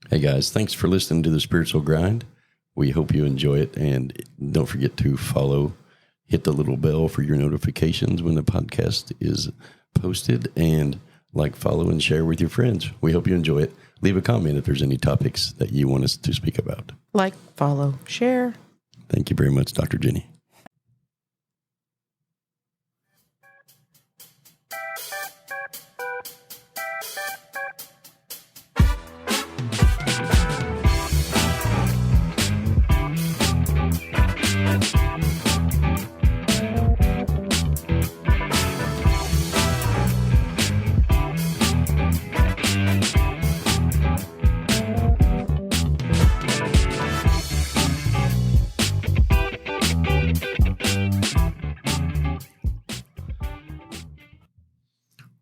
Hey guys, thanks for listening to the Spiritual Grind. We hope you enjoy it, and don't forget to follow, hit the little bell for your notifications when the podcast is posted, and like, follow, and share with your friends. We hope you enjoy it. Leave a comment if there's any topics that you want us to speak about. Like, follow, share. Thank you very much, Dr. Jenny.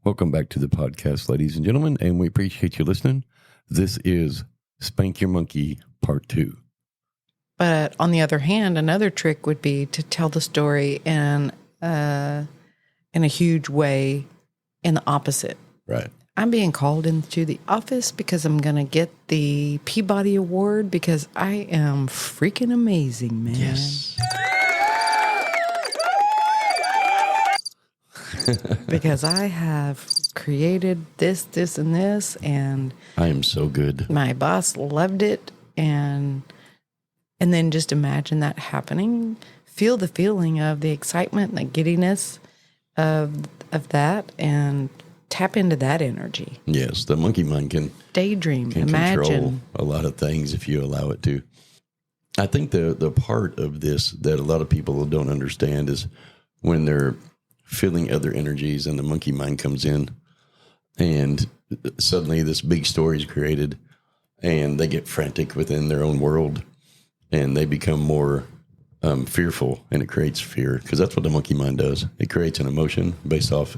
Welcome back to the podcast, ladies and gentlemen, and we appreciate you listening. This is Spank Your Monkey Part 2. But on the other hand, another trick would be to tell the story in a huge way in the opposite. Right. I'm being called into the office because I'm going to get the Peabody Award because I am freaking amazing, man. Yes. Because I have created this, and this, and I am so good. my boss loved it, and then just imagine that happening. Feel the feeling of the excitement and the giddiness of that, and tap into that energy. Yes, the monkey mind can Daydream, control imagine. a lot of things if you allow it to. I think the part of this that a lot of people don't understand is when they're feeling other energies and the monkey mind comes in and suddenly this big story is created and they get frantic within their own world and they become more fearful, and it creates fear because that's what the monkey mind does. It creates an emotion based off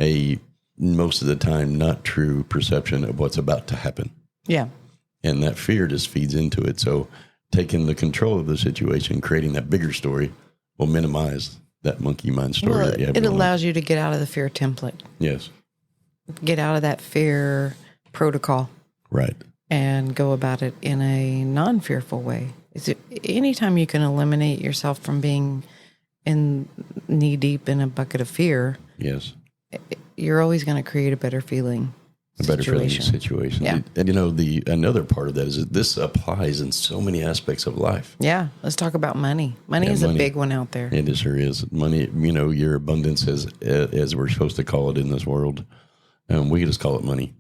a most of the time not true perception of what's about to happen. Yeah. And that fear just feeds into it. So taking the control of the situation, creating that bigger story will minimize that monkey mind story Well, that you have. it allows you to get out of the fear template. Yes. Get out of that fear protocol. Right. And go about it in a non-fearful way. Anytime you can eliminate yourself from being in knee deep in a bucket of fear, Yes. you're always going to create a better feeling. A better feeling situation. Yeah. And you know, another part of that is that this applies in so many aspects of life. Yeah. Let's talk about money. Money is a big one out there. It sure is. Money, you know, your abundance as we're supposed to call it in this world. We just call it money.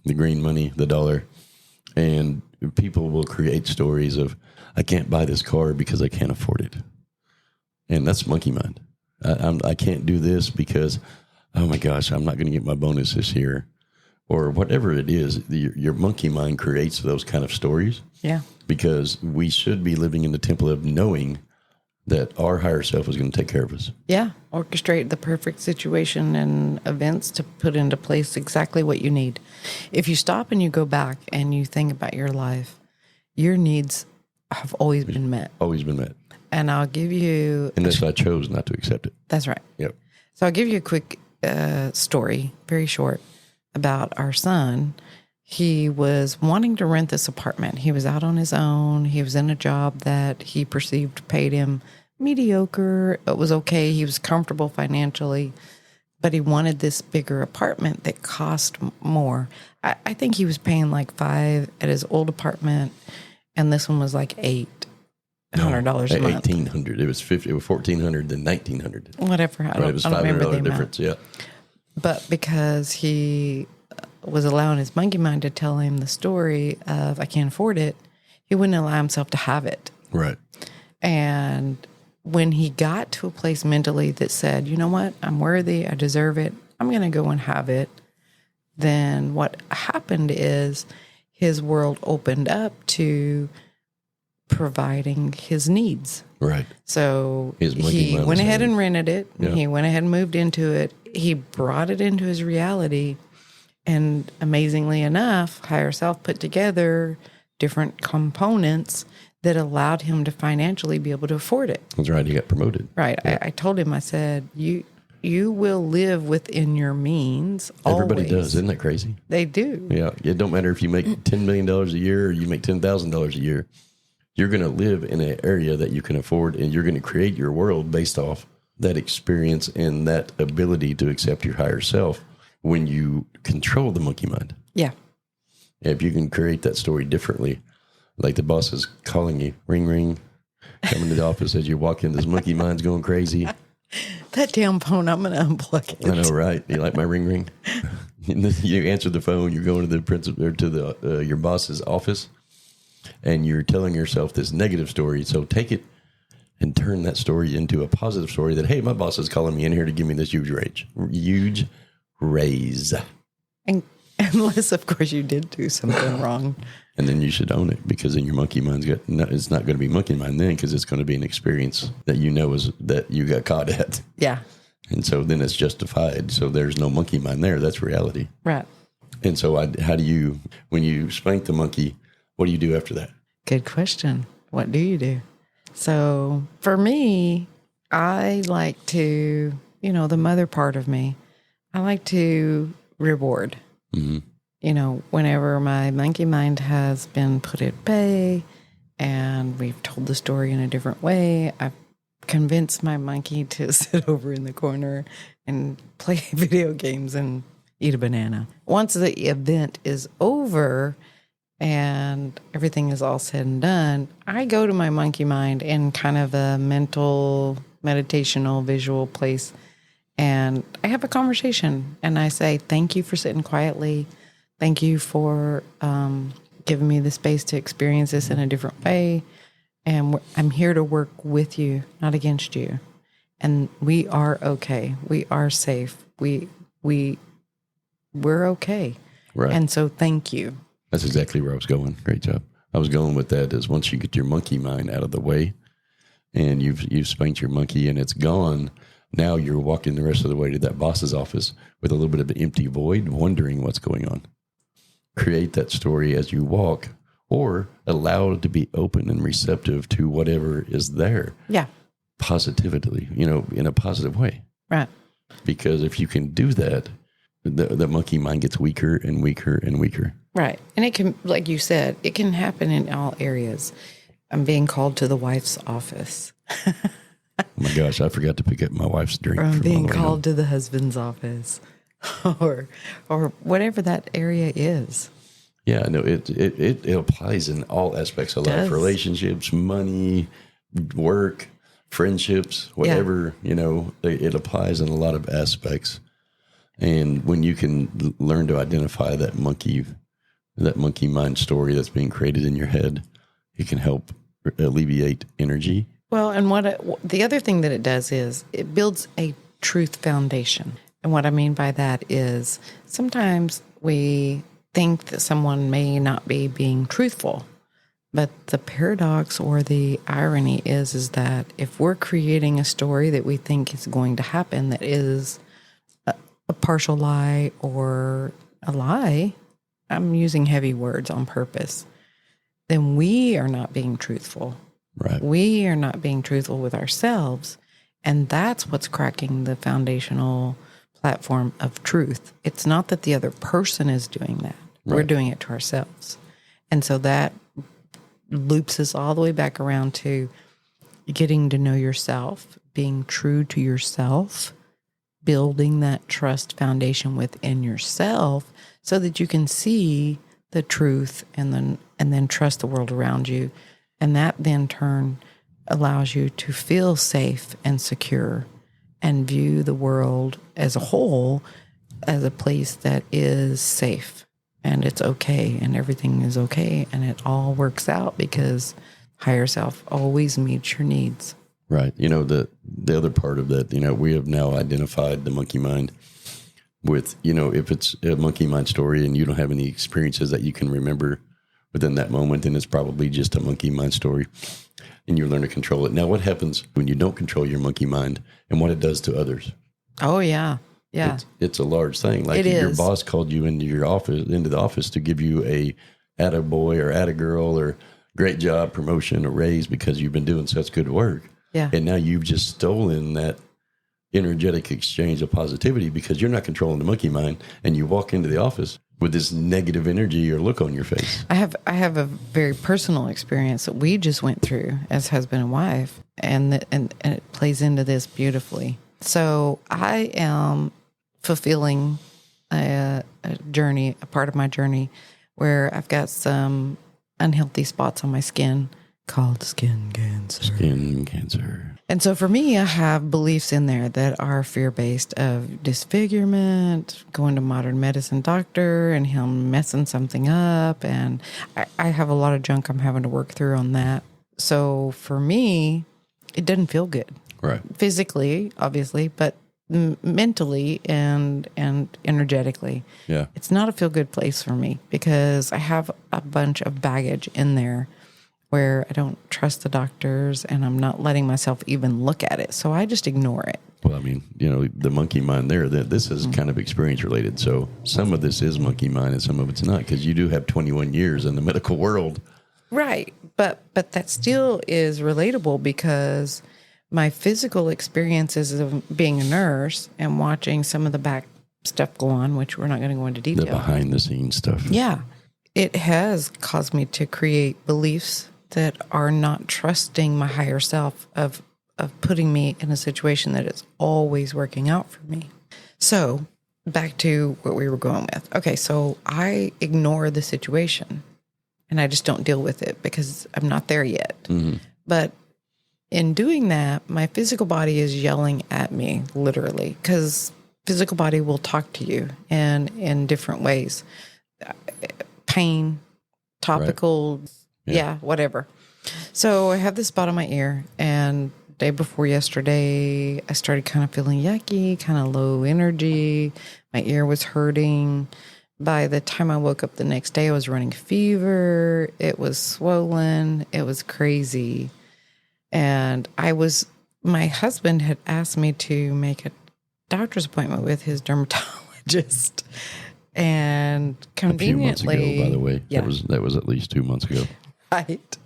The green money, the dollar. And people will create stories of, I can't buy this car because I can't afford it. And that's monkey mind. I can't do this because, oh my gosh, I'm not going to get my bonus this year. Or whatever it is, your monkey mind creates those kind of stories. Yeah. Because we should be living in the temple of knowing that our higher self is going to take care of us. Yeah. Orchestrate the perfect situation and events to put into place exactly what you need. If you stop and you go back and you think about your life, your needs have always been met. Always been met. And I'll give you... Unless I chose not to accept it. That's right. Yep. So I'll give you a quick story, very short, about our son. He was wanting to rent this apartment. He was out on his own. He was in a job that he perceived paid him mediocre. It was okay. He was comfortable financially, but he wanted this bigger apartment that cost more. I think he was paying like $5 at his old apartment, and this one was like $800 a month. $1,800. It was $1,400, then $1,900. Whatever. I It was don't remember the $500 difference. Yeah. But because he was allowing his monkey mind to tell him the story of, I can't afford it, he wouldn't allow himself to have it. Right. And when he got to a place mentally that said, you know what, I'm worthy, I deserve it, I'm going to go and have it, then what happened is his world opened up to providing his needs. Right. So His monkey he mind went was ahead saying- and rented it. Yeah. He went ahead and moved into it. He brought it into his reality. And amazingly enough, higher self put together different components that allowed him to financially be able to afford it. That's right. He got promoted. Right. I told him, I said, you will live within your means. Everybody always. does. Isn't that crazy? They do. Yeah. It don't matter if you make $10 million a year or you make $10,000 a year. You're going to live in an area that you can afford, and you're going to create your world based off that experience and that ability to accept your higher self when you control the monkey mind. Yeah. If you can create that story differently, like the boss is calling you, ring, ring, coming to the office as you walk in, this monkey mind's going crazy. That damn phone, I'm going to unplug it. I know, right? You like my ring, ring? You answer the phone, you're going to the principal or to the your boss's office, and you're telling yourself this negative story. So take it and turn that story into a positive story that, hey, my boss is calling me in here to give me this huge raise. And unless, of course, you did do something wrong. And then you should own it, because then your monkey mind's it's not going to be monkey mind then, because it's going to be an experience that you know is that you got caught at. Yeah. And so then it's justified. So there's no monkey mind there. That's reality. Right. And so how do you, when you spank the monkey, what do you do after that? Good question. What do you do? So for me, I like to, the mother part of me, I like to reward. Mm-hmm. Whenever my monkey mind has been put at bay and we've told the story in a different way, I've convinced my monkey to sit over in the corner and play video games and eat a banana. Once the event is over and everything is all said and done, I go to my monkey mind in kind of a mental, meditational, visual place, and I have a conversation, and I say, thank you for sitting quietly. Thank you for giving me the space to experience this in a different way. And I'm here to work with you, not against you. And we are okay. We are safe. We're okay. Right. And so thank you. That's exactly where I was going. Great job. I was going with that is once you get your monkey mind out of the way and you've spanked your monkey and it's gone, now you're walking the rest of the way to that boss's office with a little bit of an empty void, wondering what's going on. Create that story as you walk, or allow it to be open and receptive to whatever is there. Yeah. Positively, in a positive way. Right. Because if you can do that, the monkey mind gets weaker and weaker and weaker. Right. And it can, like you said, it can happen in all areas. I'm being called to the wife's office. Oh my gosh, I forgot to pick up my wife's drink. Or I'm being called to the husband's office. or whatever that area is. Yeah, no, it applies in all aspects of life. Relationships, money, work, friendships, whatever, it applies in a lot of aspects. And when you can learn to identify that monkey mind story that's being created in your head, it can help alleviate energy. Well, and the other thing that it does is it builds a truth foundation. And what I mean by that is sometimes we think that someone may not be being truthful, but the paradox or the irony is that if we're creating a story that we think is going to happen that is a partial lie or a lie, I'm using heavy words on purpose, then we are not being truthful. Right. We are not being truthful with ourselves. And that's what's cracking the foundational platform of truth. It's not that the other person is doing that. Right. We're doing it to ourselves. And so that loops us all the way back around to getting to know yourself, being true to yourself, building that trust foundation within yourself so that you can see the truth and then trust the world around you. And that then turn allows you to feel safe and secure and view the world as a whole as a place that is safe and it's okay and everything is okay and it all works out because higher self always meets your needs. Right. The other part of that, we have now identified the monkey mind with, if it's a monkey mind story and you don't have any experiences that you can remember within that moment, then it's probably just a monkey mind story and you learn to control it. Now, what happens when you don't control your monkey mind and what it does to others? Oh, yeah. Yeah. It's a large thing. Like your boss called you into the office to give you a attaboy or attagirl or great job, promotion, or raise because you've been doing such good work. Yeah. And now you've just stolen that energetic exchange of positivity because you're not controlling the monkey mind, and you walk into the office with this negative energy or look on your face. I have a very personal experience that we just went through as husband and wife, and it plays into this beautifully. So I am fulfilling a journey, a part of my journey, where I've got some unhealthy spots on my skin called skin cancer. Skin cancer. And so for me, I have beliefs in there that are fear-based of disfigurement, going to modern medicine doctor and him messing something up. And I have a lot of junk I'm having to work through on that. So for me, it doesn't feel good. Right. Physically, obviously, but mentally and energetically. Yeah. It's not a feel-good place for me because I have a bunch of baggage in there where I don't trust the doctors and I'm not letting myself even look at it. So I just ignore it. Well, I mean, the monkey mind there, that this is kind of experience related. So some of this is monkey mind and some of it's not, because you do have 21 years in the medical world. Right. But that still is relatable because my physical experiences of being a nurse and watching some of the back stuff go on, which we're not going to go into detail. The behind the scenes stuff. Yeah. It has caused me to create beliefs that are not trusting my higher self of putting me in a situation that is always working out for me. So back to what we were going with. Okay, so I ignore the situation and I just don't deal with it because I'm not there yet. Mm-hmm. But in doing that, my physical body is yelling at me, literally, because physical body will talk to you and in different ways. Pain, topical, right. Yeah, whatever. So I have this spot on my ear, and day before yesterday, I started kind of feeling yucky, kind of low energy. My ear was hurting. By the time I woke up the next day, I was running fever. It was swollen. It was crazy. And my husband had asked me to make a doctor's appointment with his dermatologist. And conveniently, a few months ago, by the way, yeah. that was at least 2 months ago. Right.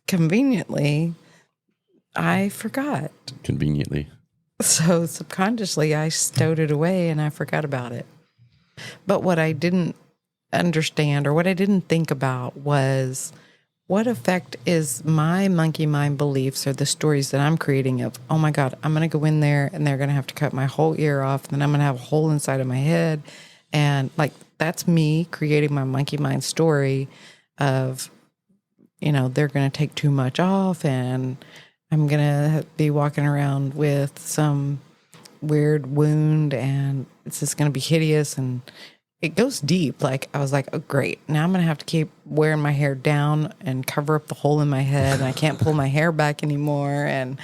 Conveniently, I forgot. Conveniently. So subconsciously, I stowed it away and I forgot about it. But what I didn't understand or what I didn't think about was what effect is my monkey mind beliefs or the stories that I'm creating of, oh my God, I'm going to go in there and they're going to have to cut my whole ear off. And then I'm going to have a hole inside of my head. And that's me creating my monkey mind story of, they're going to take too much off and I'm going to be walking around with some weird wound and it's just going to be hideous. And it goes deep. I was like, oh, great. Now I'm going to have to keep wearing my hair down and cover up the hole in my head. And I can't pull my hair back anymore. And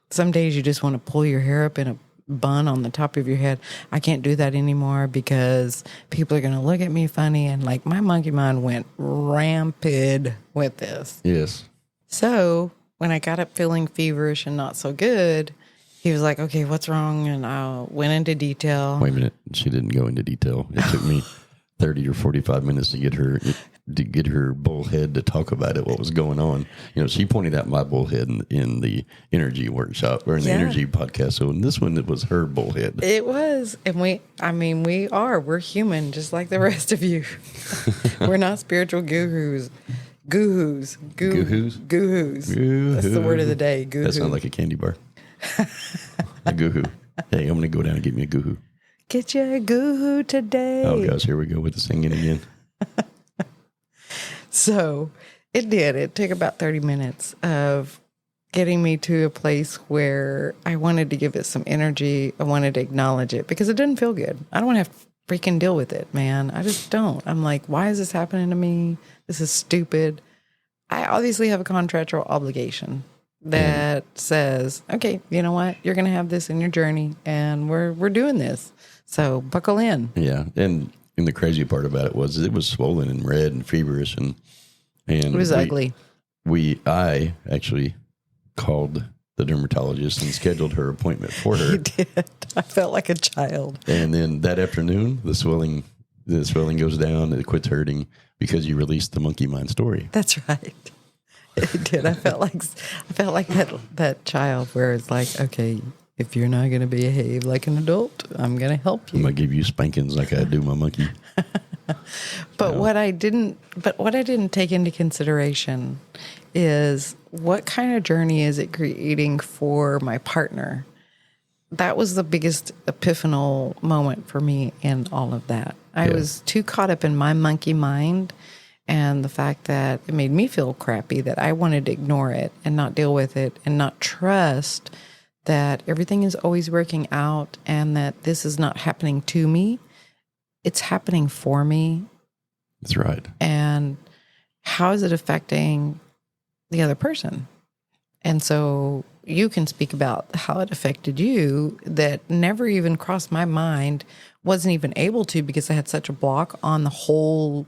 some days you just want to pull your hair up in a bun on the top of your head. I can't do that anymore because people are going to look at me funny. And my monkey mind went rampant with this. Yes. So when I got up feeling feverish and not so good, he was like, okay, what's wrong? And I went into detail. Wait a minute. She didn't go into detail. It took me 30 or 45 minutes to get her bullhead to talk about it, what was going on. She pointed out my bullhead in the energy workshop or in the energy podcast. So in this one, it was her bullhead. It was. And we're human, just like the rest of you. We're not spiritual gurus. Goohoos. Goohoos. That's the word of the day. Goohoo. That sounds like a candy bar. A goohoo. Hey, I'm going to go down and get me a goohoo. Get you a goohoo today. Oh, gosh, here we go with the singing again. So it did. It took about 30 minutes of getting me to a place where I wanted to give it some energy. I wanted to acknowledge it because it didn't feel good. I don't want to have to freaking deal with it, man. I just don't. I'm like, why is this happening to me? This is stupid. I obviously have a contractual obligation that says, okay, you know what? You're going to have this in your journey and we're doing this. So buckle in. Yeah. And the crazy part about it was swollen and red and feverish and it was ugly. I actually called the dermatologist and scheduled her appointment for her. You did. I felt like a child. And then that afternoon, the swelling goes down. It quits hurting because you released the monkey mind story. That's right. It did. I felt like that child where it's like, okay, if you're not going to behave like an adult, I'm going to help you. I'm going to give you spankings like I do my monkey. But what I didn't take into consideration is what kind of journey is it creating for my partner? That was the biggest epiphanal moment for me in all of that. I was too caught up in my monkey mind and the fact that it made me feel crappy, that I wanted to ignore it and not deal with it and not trust that everything is always working out and that this is not happening to me. It's happening for me. That's right. And how is it affecting the other person? And so you can speak about how it affected you that never even crossed my mind, wasn't even able to because I had such a block on the whole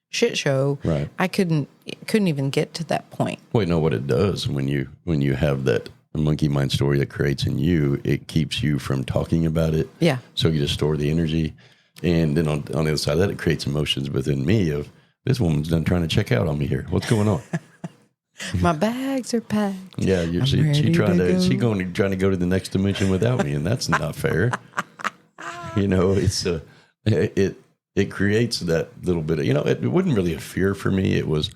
shit show. Right. I couldn't even get to that point. Well, you know what it does when you have that monkey mind story that creates in you, it keeps you from talking about it. Yeah. So you just store the energy. And then on the other side of that, it creates emotions within me of, this woman's done trying to check out on me here. What's going on? My bags are packed. Yeah, she trying to go to the next dimension without me, and that's not fair. It's it creates that little bit of, it wasn't really a fear for me. It was,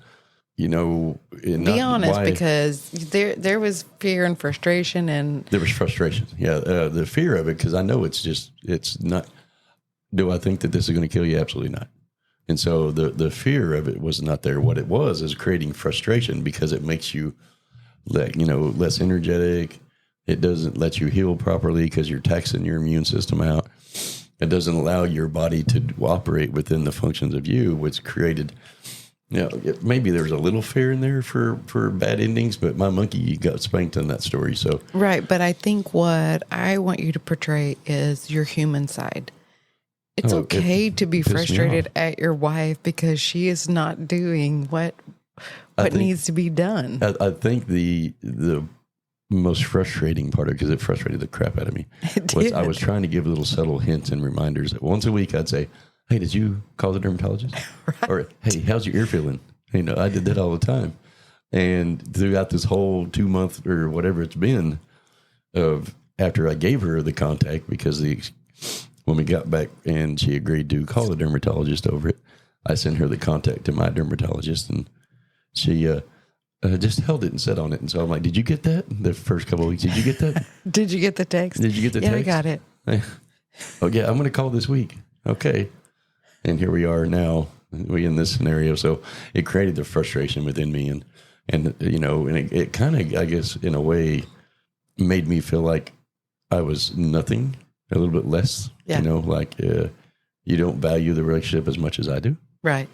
be honest, because there was fear and frustration, and there was frustration. Yeah, the fear of it, because I know it's not. Do I think that this is going to kill you? Absolutely not. And so the fear of it was not there. What it was is creating frustration because it makes you less energetic. It doesn't let you heal properly because you're taxing your immune system out. It doesn't allow your body to operate within the functions of you, which created, maybe there's a little fear in there for bad endings, but my monkey got spanked on that story. So right. But I think what I want you to portray is your human side. It's okay to be frustrated at your wife because she is not doing what needs to be done. I think the most frustrating part of it, because it frustrated the crap out of me, was I was trying to give little subtle hints and reminders. Once a week, I'd say, "Hey, did you call the dermatologist?" Right. Or, "Hey, how's your ear feeling?" I did that all the time. And throughout this whole 2 month or whatever it's been of after I gave her the contact, because when we got back and she agreed to call the dermatologist over it, I sent her the contact to my dermatologist, and she just held it and sat on it. And so I'm like, "Did you get that?" The first couple of weeks, "Did you get that?" Did you get the text? Did you get the text? Yeah, I got it. Oh, yeah, I'm going to call this week. Okay. And here we are now. We in this scenario. So it created the frustration within me. And it kind of, I guess, in a way, made me feel like I was nothing, a little bit less. Yeah. You don't value the relationship as much as I do. Right.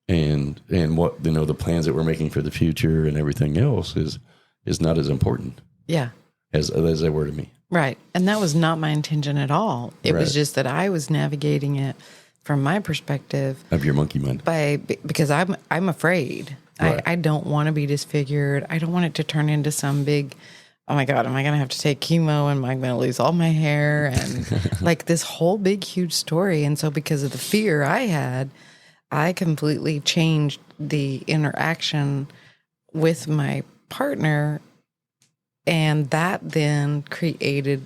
And what, the plans that we're making for the future and everything else is not as important. Yeah. As they were to me. Right. And that was not my intention at all. It was just that I was navigating it from my perspective of your monkey mind. Because I'm afraid. Right. I don't want to be disfigured. I don't want it to turn into some big, oh my God, am I going to have to take chemo and am I going to lose all my hair? And like this whole big, huge story. And so because of the fear I had, I completely changed the interaction with my partner. And that then created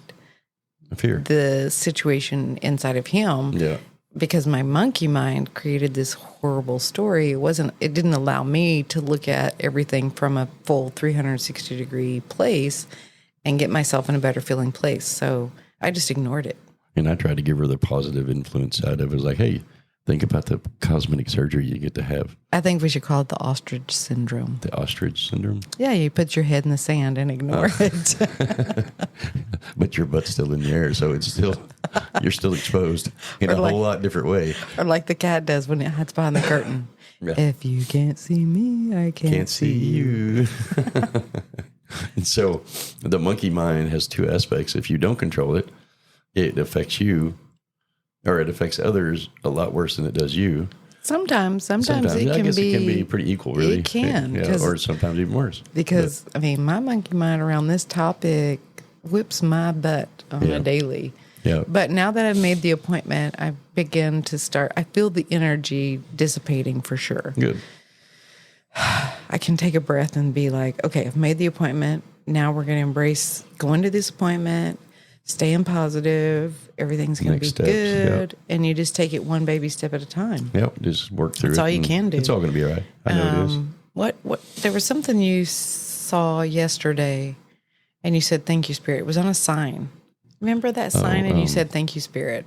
fear, the situation inside of him. Yeah. Because my monkey mind created this horrible story. It didn't allow me to look at everything from a full 360-degree place and get myself in a better feeling place. So I just ignored it. And I tried to give her the positive influence side of it. It was like, hey, think about the cosmetic surgery you get to have. I think we should call it the ostrich syndrome. The ostrich syndrome? Yeah, you put your head in the sand and ignore it. But your butt's still in the air, so you're still exposed in a whole lot different way. Or like the cat does when it hides behind the curtain. Yeah. If you can't see me, I can't see you. And so the monkey mind has two aspects. If you don't control it, it affects you, or it affects others a lot worse than it does you. Sometimes it can be pretty equal, really. It can. Or sometimes even worse. Because, my monkey mind around this topic whips my butt on a daily. Yeah. But now that I've made the appointment, I begin to I feel the energy dissipating for sure. Good. I can take a breath and be like, okay, I've made the appointment. Now we're going to embrace going to this appointment, staying positive. Everything's going to be Next steps, good. And you just take it one baby step at a time. Yep, just work through it. That's all you can do. It's all going to be all right. I know it is. What? There was something you saw yesterday, and you said, "Thank you, Spirit." It was on a sign. Remember that sign? And you said, "Thank you, Spirit."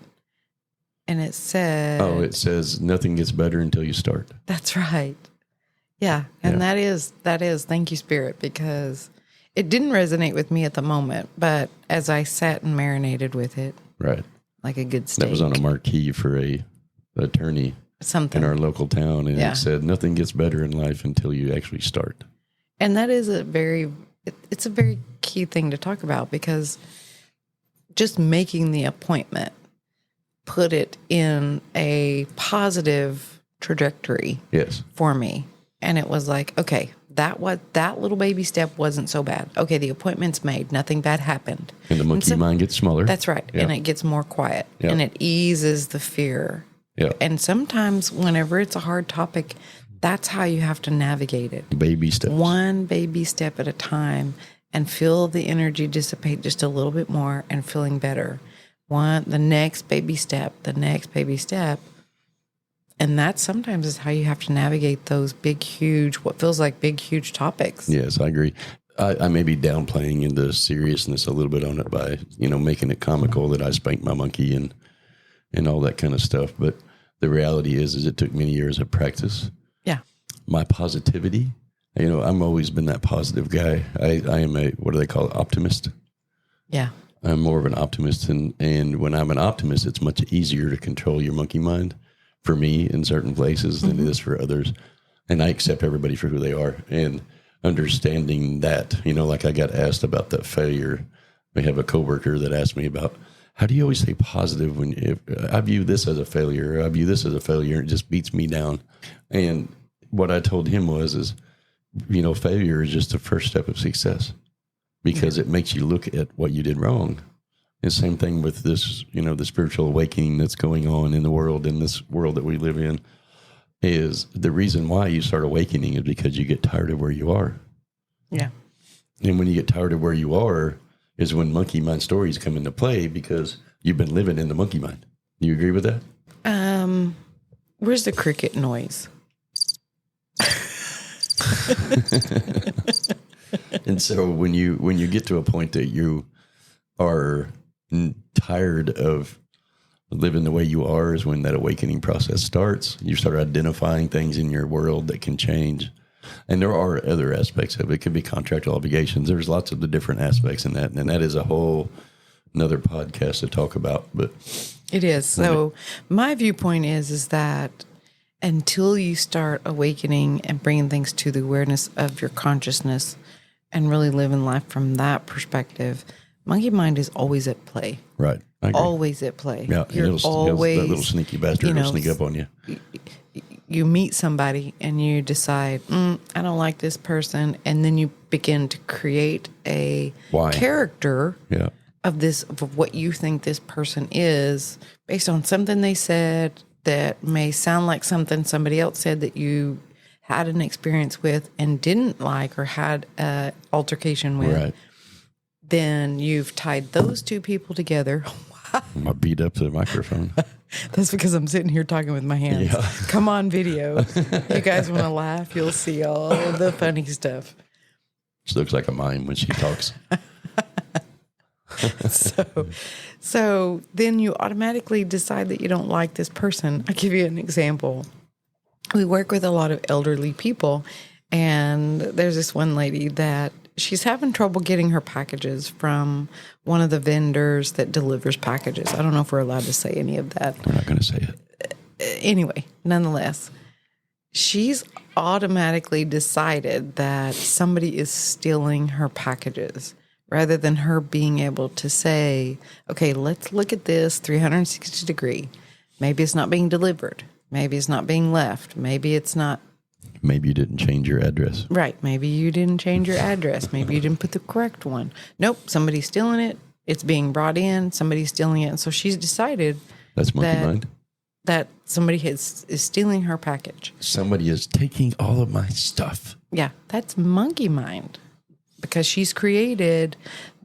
And it said... Oh, it says nothing gets better until you start. That's right. Yeah. And that is thank you, Spirit, because it didn't resonate with me at the moment, but as I sat and marinated with it, right, like a good steak. That was on a marquee for a attorney something in our local town, and it said nothing gets better in life until you actually start. And that is it's a very key thing to talk about, because just making the appointment put it in a positive trajectory for me. And it was like, okay, that little baby step wasn't so bad. Okay, the appointment's made. Nothing bad happened. And the monkey mind gets smaller. That's right. Yeah. And it gets more quiet. Yeah. And it eases the fear. Yeah. And sometimes whenever it's a hard topic, that's how you have to navigate it. Baby steps. One baby step at a time, and feel the energy dissipate just a little bit more and feeling better. The next baby step. And that sometimes is how you have to navigate those big, huge, what feels like big, huge topics. Yes, I agree. I may be downplaying in the seriousness a little bit on it by, making it comical that I spanked my monkey and all that kind of stuff. But the reality is it took many years of practice. Yeah. My positivity, I've always been that positive guy. I am what do they call it? Optimist. Yeah. I'm more of an optimist. And when I'm an optimist, it's much easier to control your monkey mind for me in certain places than it is for others. And I accept everybody for who they are. And understanding that, like I got asked about that failure. We have a coworker that asked me about, how do you always stay positive if I view this as a failure, or I view this as a failure, it just beats me down. And what I told him is failure is just the first step of success, because it makes you look at what you did wrong. And same thing with this, the spiritual awakening that's going on in the world, in this world that we live in, is the reason why you start awakening is because you get tired of where you are. Yeah. And when you get tired of where you are is when monkey mind stories come into play, because you've been living in the monkey mind. Do you agree with that? Where's the cricket noise? And so when you get to a point that you are tired of living the way you are, is when that awakening process starts. You start identifying things in your world that can change. And there are other aspects of it. It could be contractual obligations. There's lots of the different aspects in that. And that is a whole another podcast to talk about. But it is. So my viewpoint is that until you start awakening and bringing things to the awareness of your consciousness and really living life from that perspective, monkey mind is always at play. Right. Always at play. Yeah. You're always, that little sneaky bastard will sneak up on you. You meet somebody and you decide, I don't like this person. And then you begin to create a character of what you think this person is based on something they said that may sound like something somebody else said that you had an experience with and didn't like or had an altercation with. Right. Then you've tied those two people together. I beat up the microphone. That's because I'm sitting here talking with my hands. Yeah. Come on video. You guys want to laugh? You'll see all the funny stuff. She looks like a mime when she talks. So then you automatically decide that you don't like this person. I'll give you an example. We work with a lot of elderly people, and there's this one lady that she's having trouble getting her packages from one of the vendors that delivers packages. I don't know if we're allowed to say any of that. We're not going to say it. Anyway, nonetheless, she's automatically decided that somebody is stealing her packages rather than her being able to say, okay, let's look at this 360 degree. Maybe it's not being delivered. Maybe it's not being left. Maybe it's not. Maybe you didn't change your address. Right. Maybe you didn't change your address. Maybe you didn't put the correct one. Nope. Somebody's stealing it. It's being brought in. Somebody's stealing it. And so she's decided that's monkey mind. That somebody is stealing her package. Somebody is taking all of my stuff. Yeah. That's monkey mind. Because she's created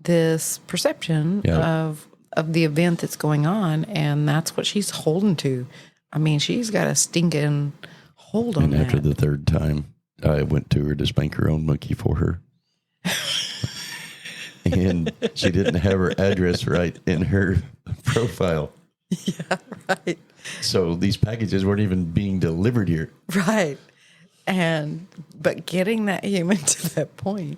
this perception of the event that's going on, and that's what she's holding to. I mean, she's got a stinking hold on And that. after the third time, I went to her to spank her own monkey for her. And she didn't have her address right in her profile. Yeah, right. So these packages weren't even being delivered here. Right. But getting that human to that point,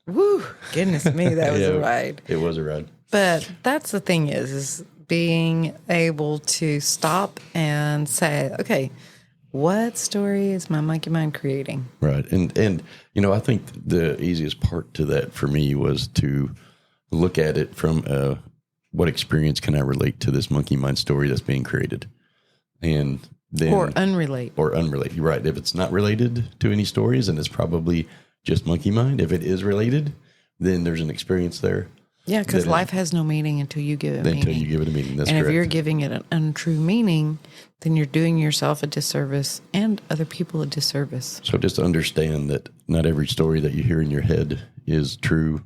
woo, goodness me, that was a ride. It was a ride. But that's the thing is being able to stop and say, okay, what story is my monkey mind creating? Right. And I think the easiest part to that for me was to look at it from what experience can I relate to this monkey mind story that's being created? And then Or unrelate. You're right. If it's not related to any stories, then it's probably just monkey mind. If it is related, then there's an experience there. Yeah, because life has no meaning until you give it meaning. Until you give it a meaning. That's and correct. if you're giving it an untrue meaning, then you're doing yourself a disservice and other people a disservice. So just understand that not every story that you hear in your head is true,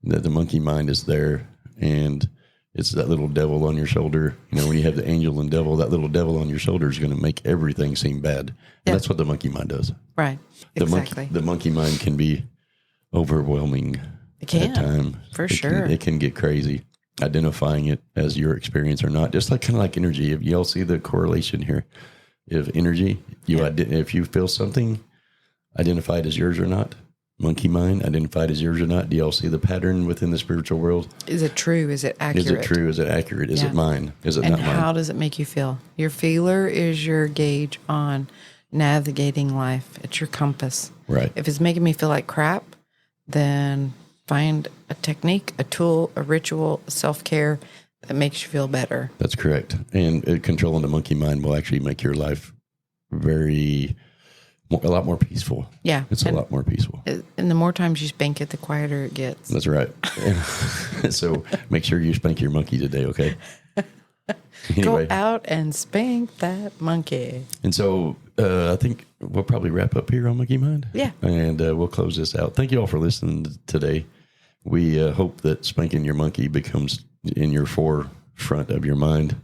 that the monkey mind is there, and it's that little devil on your shoulder. When you have the angel and devil, that little devil on your shoulder is going to make everything seem bad. And that's what the monkey mind does. Right, exactly. The monkey mind can be overwhelming. It can, at time. For sure. It can get crazy. Identifying it as your experience or not, just kind of like energy. If y'all see the correlation here, if energy, if you feel something, identify it as yours or not. Monkey mind, identified as yours or not. Do y'all see the pattern within the spiritual world? Is it true? Is it accurate? Is it true? Is it accurate? Is it mine? Is it not mine? And how does it make you feel? Your feeler is your gauge on navigating life. It's your compass. Right. If it's making me feel like crap, then find a technique, a tool, a ritual, a self-care that makes you feel better. That's correct. And controlling the monkey mind will actually make your life a lot more peaceful. Yeah. It's a lot more peaceful. And the more times you spank it, the quieter it gets. That's right. So make sure you spank your monkey today, okay? Anyway. Go out and spank that monkey. And so I think we'll probably wrap up here on Monkey Mind. Yeah. And we'll close this out. Thank you all for listening today. We hope that spanking your monkey becomes in your forefront of your mind,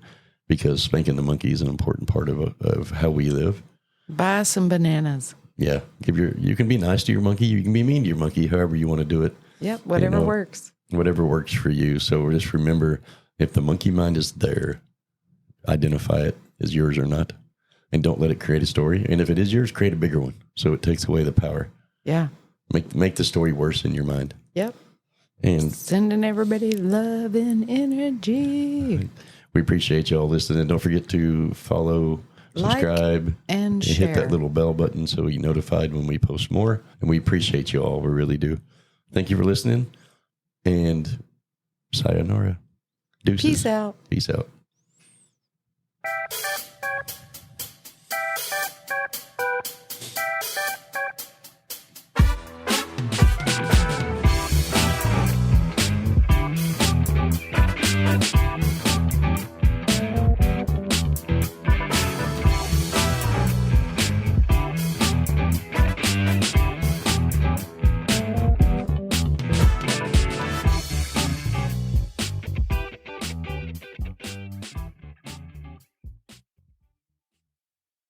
because spanking the monkey is an important part of how we live. Buy some bananas. Yeah. You can be nice to your monkey. You can be mean to your monkey, however you want to do it. Yep. Whatever works. Whatever works for you. So just remember, if the monkey mind is there, identify it as yours or not, and don't let it create a story. And if it is yours, create a bigger one, so it takes away the power. Yeah. Make the story worse in your mind. Yep. And sending everybody love and energy. We appreciate y'all listening. Don't forget to follow, subscribe, like, and share. Hit that little bell button so you get notified when we post more. And we appreciate you all. We really do. Thank you for listening. And sayonara. Deuces. Peace out. Peace out.